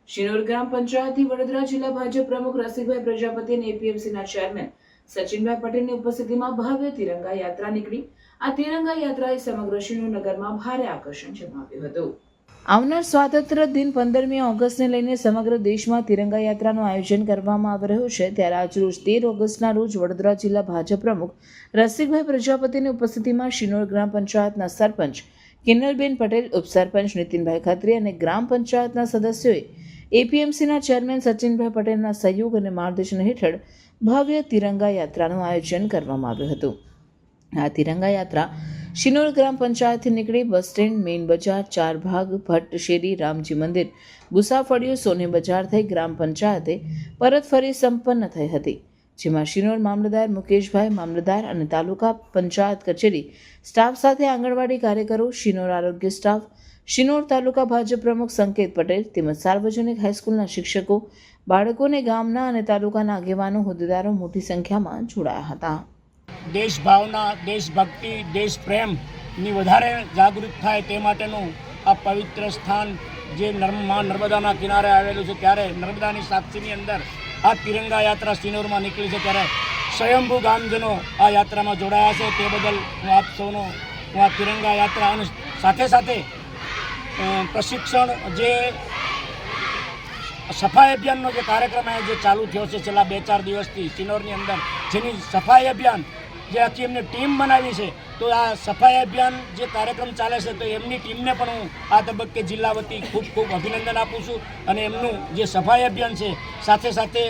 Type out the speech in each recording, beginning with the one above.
શિનોર ગ્રામ પંચાયતથી વડોદરા જિલ્લા ભાજપ પ્રમુખ રસિકભાઈ પ્રજાપતિ અને એપીએમસીના ચેરમેન સચિનભાઈ પટેલની ઉપસ્થિતિમાં ભવ્ય તિરંગા યાત્રા નીકળી। આ તિરંગા યાત્રાએ સમગ્ર શિનોર નગરમાં ભારે આકર્ષણ જમાવ્યું હતું। આવનાર સ્વાતંત્ર્ય દિન 15મી ઓગસ્ટને લઈને સમગ્ર દેશમાં તિરંગા યાત્રાનું આયોજન કરવામાં આવી રહ્યું છે। ત્યારે આજરોજ 13 ઓગસ્ટના રોજ વડોદરા જિલ્લા ભાજપ પ્રમુખ રસિકભાઈ પ્રજાપતિની ઉપસ્થિતિમાં શિનોર ગ્રામ પંચાયતના સરપંચ કિન્નરબેન પટેલ, ઉપસરપંચ નીતિનભાઈ ખત્રી અને ગ્રામ પંચાયતના સદસ્યોએ એપીએમસીના ચેરમેન સચિનભાઈ પટેલના સહયોગ અને માર્ગદર્શન હેઠળ ભવ્ય તિરંગા યાત્રાનું આયોજન કરવામાં આવ્યું હતું। આ તિરંગા યાત્રા શિનોર ગ્રામ પંચાયતથી નીકળી બસ સ્ટેન્ડ, મેઇન બજાર, ચારભાગ, ભટ્ટ શેરી, રામજી મંદિર, ગુસાફળિયું, સોની બજાર થઈ ગ્રામ પંચાયતે પરત ફરી સંપન્ન થઈ હતી। જેમાં શિનોર મામલતદાર મુકેશભાઈ, મામલતદાર અને તાલુકા પંચાયત કચેરી સ્ટાફ સાથે આંગણવાડી કાર્યકરો, શિનોર આરોગ્ય સ્ટાફ, શિનોર તાલુકા ભાજપ પ્રમુખ સંકેત પટેલ તેમજ સાર્વજનિક હાઈસ્કૂલના શિક્ષકો, બાળકોને ગામના અને તાલુકાના આગેવાનો, હોદ્દેદારો મોટી સંખ્યામાં જોડાયા હતા। દેશ ભાવના, દેશભક્તિ, દેશ પ્રેમની વધારે જાગૃત થાય તે માટેનું આ પવિત્ર સ્થાન જે નર્મદાના કિનારે આવેલું છે, ત્યારે નર્મદાની સાક્ષીની અંદર આ તિરંગા યાત્રા શિનોરમાં નીકળી છે। ત્યારે સ્વયંભૂ ગામજનો આ યાત્રામાં જોડાયા છે, તે બદલ હું આપ સૌનો આ તિરંગા યાત્રા અને સાથે સાથે પ્રશિક્ષણ જે સફાઈ અભિયાનનો જે કાર્યક્રમ જે ચાલુ થયો છે છેલ્લા 2-4 દિવસથી શિનોરની અંદર, જેની સફાઈ અભિયાન જે આખી એમને ટીમ બનાવી છે, તો આ સફાઈ અભિયાન જે કાર્યક્રમ ચાલે છે તો એમની ટીમને પણ હું આ તબક્કે જિલ્લા વતી ખૂબ ખૂબ અભિનંદન આપું છું। અને એમનું જે સફાઈ અભિયાન છે સાથે સાથે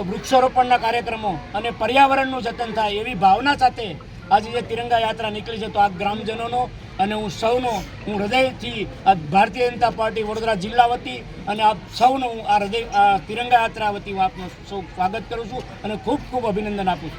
વૃક્ષારોપણના કાર્યક્રમો અને પર્યાવરણનું જતન થાય એવી ભાવના સાથે આજે જે તિરંગા યાત્રા નીકળી છે, તો આ ગ્રામજનોનો અને હું હૃદયથી ભારતીય જનતા પાર્ટી વડોદરા જિલ્લા વતી અને આપ સૌનો હું આ તિરંગા યાત્રા વતી હું આપનું સૌ સ્વાગત કરું છું અને ખૂબ ખૂબ અભિનંદન આપું છું।